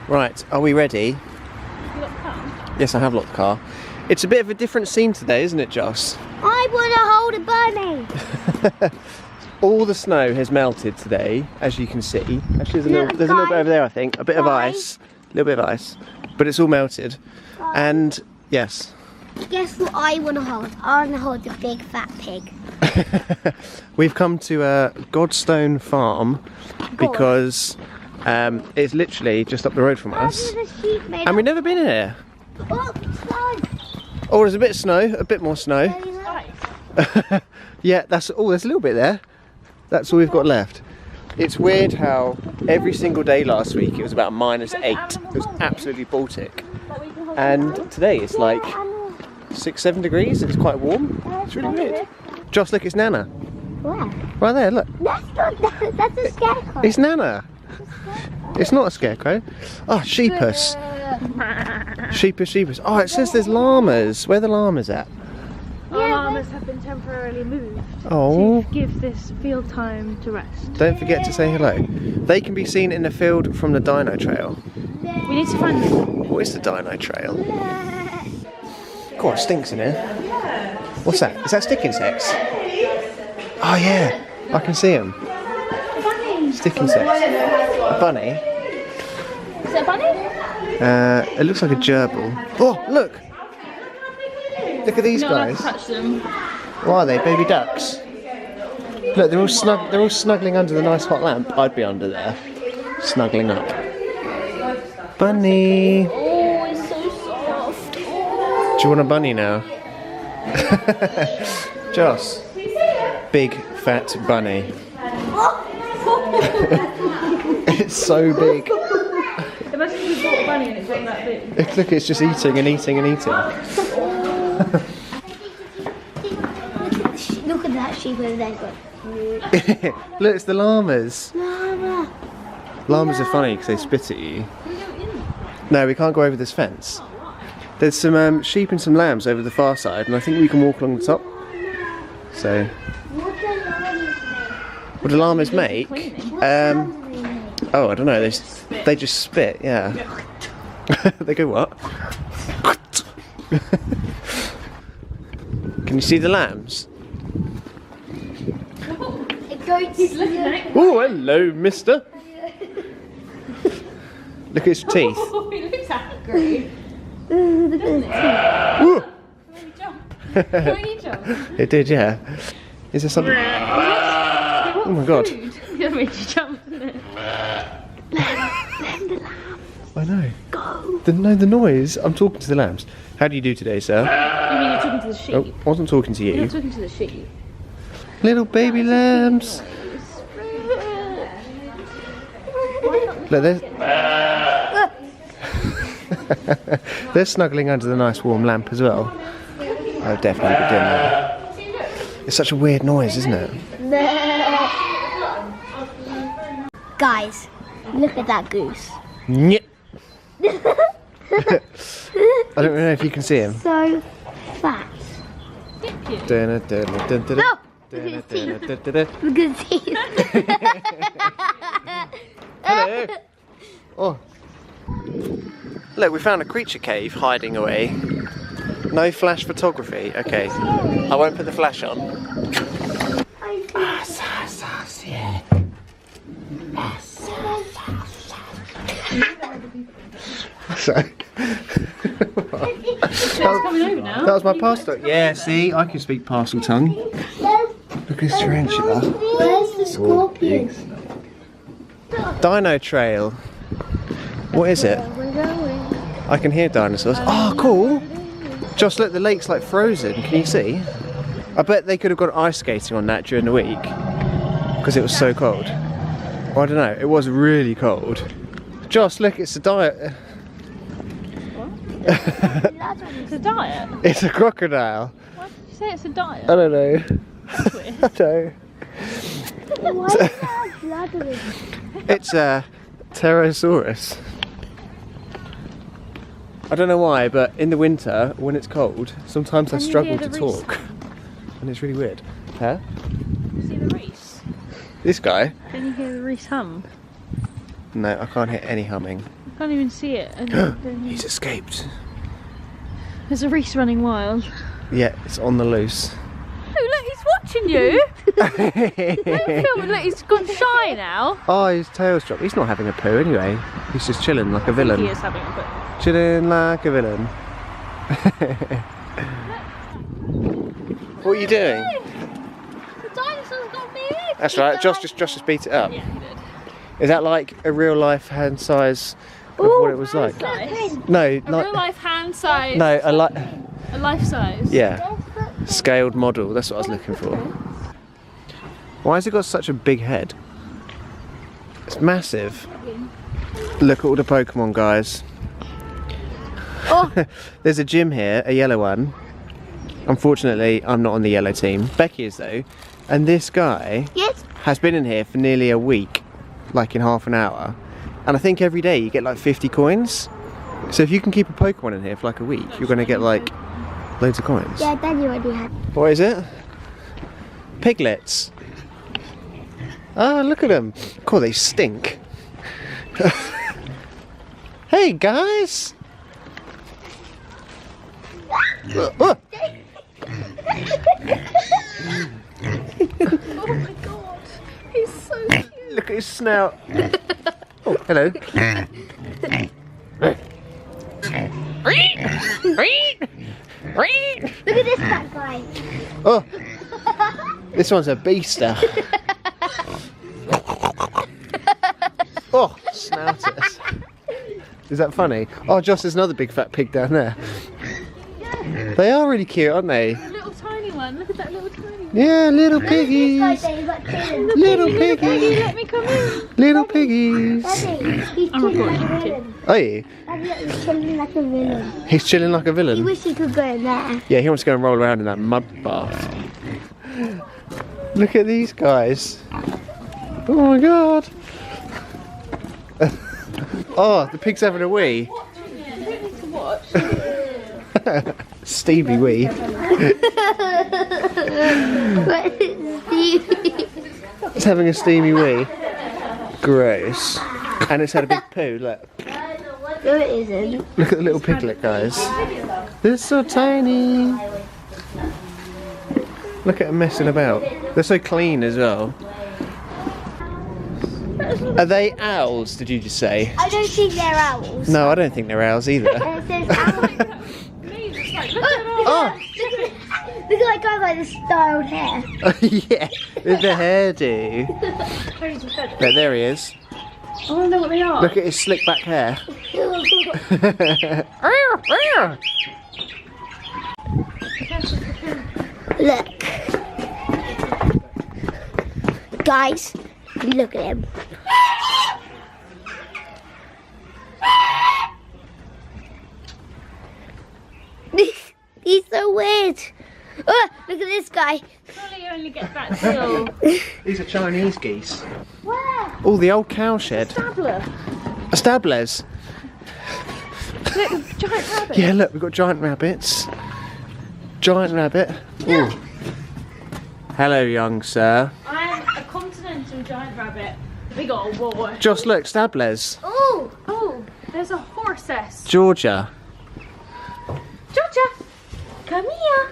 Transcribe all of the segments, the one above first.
Right, are we ready? You got the car? Yes, I have locked the car. It's a bit of a different scene today, isn't it, Joss? I want to hold a bunny. All the snow has melted today, as you can see. Actually, there's a little bit over there, I think. A bit of ice. A little bit of ice. But it's all melted. And, yes. Guess what I want to hold? I want to hold the big fat pig. We've come to Godstone Farm because it's literally just up the road from us. And we've never been here. Oh, snow. Oh, there's a bit of snow, a bit more snow. Yeah, there's a little bit there. That's all we've got left. It's weird how every single day last week it was about -8. It was absolutely Baltic. And today it's like 6-7 degrees. It's quite warm. It's really weird. Joss, look, it's Nana. Where? Right there, look. That's a scarecrow. It's Nana. It's not a scarecrow. Oh, sheepus. Sheepus. Oh, it says there's llamas. Where are the llamas at? Our llamas have been temporarily moved Oh. to give this field time to rest. Don't forget to say hello. They can be seen in the field from the Dino Trail. We need to find them. What is the Dino Trail? God, it stinks in here. What's that? Is that stick insects? Oh yeah, I can see them. Stick insects. A bunny? Is it a bunny? It looks like a gerbil. Oh, look! Look at these You're not allowed guys. to touch them. What are they? Baby ducks? Look, they're all snuggling under the nice hot lamp. I'd be under there, snuggling up. Bunny. Oh, it's so soft. Do you want a bunny now? Joss. Big fat bunny. It's so big. Imagine if you bought a bunny and it's not that big. Look, it's just eating and eating and eating. Look at that sheep over there. Look, it's the llamas. Llama. Llamas are funny because they spit at you. No, we can't go over this fence. There's some sheep and some lambs over the far side, and I think we can walk along the top. So, what do llamas make? Oh, I don't know. They just spit. Yeah. They go what? Can you see the lambs? He's looking at it. Oh, hello, mister. Look at his teeth. Oh, he looks angry. Look at the Woo. Can you jump? It did, yeah. Is there something? Oh my god. It made you jump, didn't it? I know. Go. The noise. I'm talking to the lambs. How do you do today, sir? You mean you're talking to the sheep? Oh, I wasn't talking to You're you. talking to the sheep. Little baby lambs. Look, they're snuggling under the nice warm lamp as well. I'll definitely be doing that. It's such a weird noise, isn't it? Guys, look at that goose. Nyeh. I don't know if you can see him. So fat. No! Look at his teeth. Look at his teeth. Hello. Oh. Look, we found a creature cave hiding away. No flash photography. Okay. I won't put the flash on. Sorry. It's coming over now. That was my pastor. Yeah, see, I can speak parcel tongue. Look at this tarantula. Where's the scorpion? Dino Trail. What is it? We're going. I can hear dinosaurs. Oh, cool. Just look, the lake's like frozen. Can you see? I bet they could have gone ice skating on that during the week because it was so cold. Well, I don't know. It was really cold. Joss, look, it's a diet. It's a diet. It's a crocodile. Why did you say it's a diet? I don't know. That's weird. I don't. Why is that blathering? It's a pterosaurus. I don't know why, but in the winter, when it's cold, sometimes I Can you struggle hear to the reese? talk. And it's really weird. Huh? You see the reese? This guy? Can you hear the reese hum? No, I can't hear any humming. I can't even see it. He's escaped. There's a Reese running wild. Yeah, it's on the loose. Oh, look, he's watching you. Don't film it. Look, he's gone shy now. Oh, his tail's dropped. He's not having a poo anyway. He's just chilling like a villain. He is having a poo. Chilling like a villain. What are you doing? The dinosaur's got me. That's right. Josh just beat it up. Yeah, he did. Is that like a real life hand size of what it was like? Size. No, A like real life hand size. no, a life size. yeah, scaled model. That's what I was looking for. Why has it got such a big head? It's massive. Look at all the Pokemon, guys. Oh. There's a gym here, a yellow one. Unfortunately, I'm not on the yellow team. Becky is though, and this guy Yes. has been in here for nearly a week, like in half an hour. And I think every day you get like 50 coins. So if you can keep a Pokemon in here for like a week, you're going to get like loads of coins. Yeah, Daddy already had. What is it? Piglets. Ah, look at them. Cool, they stink. Hey guys! Oh. Oh my god. He's so cute. Look at his snout. Oh, hello. Look at this fat guy. Oh, this one's a beaster. Oh, snouters. Is that funny? Oh, Josh, there's another big fat pig down there. They are really cute, aren't they? A little tiny one. Look at that little tiny one. Yeah, little This piggies. guy there, he's got two. Little Piggy, piggies. let me come in. Little piggies. Daddy, he's I'm chilling like a recording. villain. Are you? Daddy, look, he's chilling like a villain. He's chilling like a He villain. wish he could go in there. Yeah, he wants to go and roll around in that mud bath. Look at these guys. Oh my god. Oh, the pig's having a wee. Steamy wee. It's having a steamy wee. Gross. And it's had a big poo, look. No, it isn't. Look at the little piglet, guys. They're so tiny. Look at them messing about. They're so clean as well. Are they owls, did you just say? I don't think they're owls. No, I don't think they're owls either. And it says owl. Oh! Look at that guy with the styled hair. Yeah, with the hairdo. Yeah, there he is. I want to know what they are. Look at his slick back hair. Look. Guys, look at him. He's so weird. Oh, look at this guy. Surely you only get that still. These are Chinese geese. Where? Oh, the old cowshed. Stabler. Stablers. Look, giant rabbit. Yeah, look, we've got giant rabbits. Giant rabbit. Ooh. Hello, young sir. I'm a continental giant rabbit. Big old boy. Just look, Stablers. Oh, Oh, there's a horse. Georgia. Georgia, come here.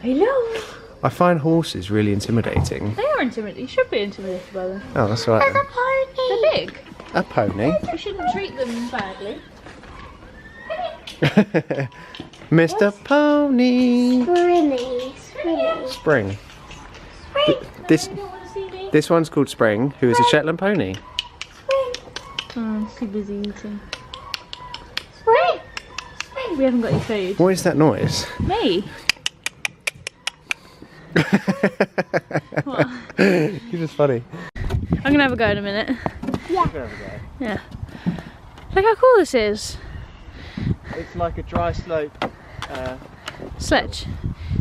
Hello. I find horses really intimidating. They are intimidated. You should be intimidated by them. Oh, that's right. there's a pony. They're big. A pony. You shouldn't treat them badly. Mr. Pony. Springy. Spring. This You don't want to see me? this one's called Spring, who is a Shetland pony. Oh, I'm too busy eating. Spring. We haven't got any food. What is that noise? Me? What? You're just funny. I'm gonna have a go in a minute. Yeah. Yeah. Look how cool this is. It's like a dry slope. Sledge.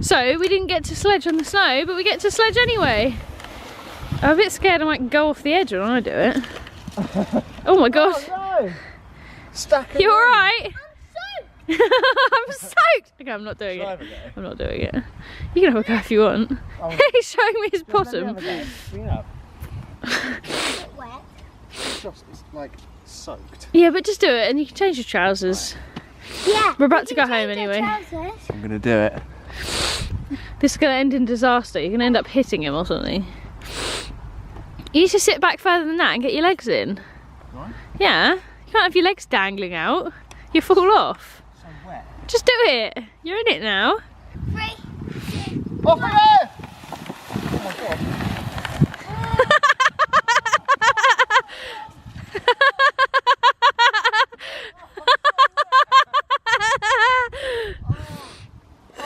So we didn't get to sledge on the snow, but we get to sledge anyway. I'm a bit scared I might go off the edge when I do it. Oh my god. no! Stack You alright? I'm soaked! Okay, I'm not doing it. Drive again. I'm not doing it. You can have a go if you want. Oh. He's showing me his bottom. Yeah. Wet. just, it's like soaked. Yeah, but just do it and you can change your trousers. Yeah. We're about to we go can home change our anyway. trousers. I'm gonna do it. This is going to end in disaster. You're going to end up hitting him or something. You need to sit back further than that and get your legs in. Right? Yeah. You can't have your legs dangling out. You fall off. So wet. Just do it. You're in it now. 3. Off we go! Oh my god.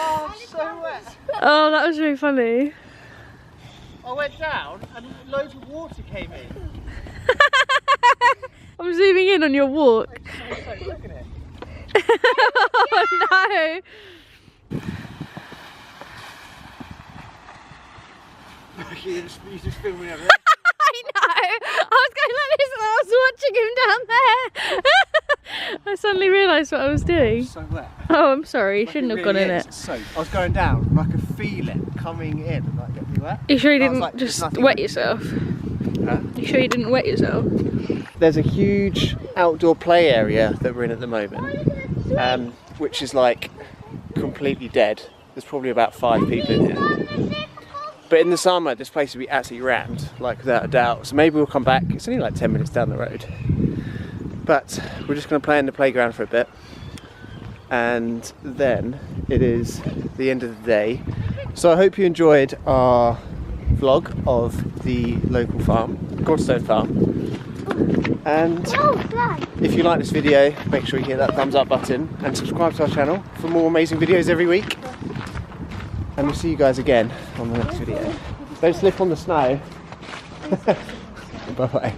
Oh, I'm so wet. Oh, that was really funny. I went down and loads of water came in. I'm zooming in on your walk. It's so soaked, look at it. Oh no. You're just filming everything. I know. I was going like this and I was watching him down there. I suddenly realised what I was doing. So wet. Oh, I'm sorry. You Like, shouldn't it have gone really in is. it. It's soaked. I was going down and I could feel it coming in and like getting me wet. You sure you I was didn't like, there's just nothing wet I can yourself? do. Huh? You sure you didn't wet yourself? There's a huge outdoor play area that we're in at the moment, which is like completely dead. There's probably about 5 people in here. But in the summer, this place will be absolutely rammed, like without a doubt. So maybe we'll come back. It's only like 10 minutes down the road. But we're just going to play in the playground for a bit. And then it is the end of the day. So I hope you enjoyed our vlog of the local farm, Godstone Farm. And if you like this video, make sure you hit that thumbs up button and subscribe to our channel for more amazing videos every week. And we'll see you guys again on the next video. Don't slip on the snow. Bye bye.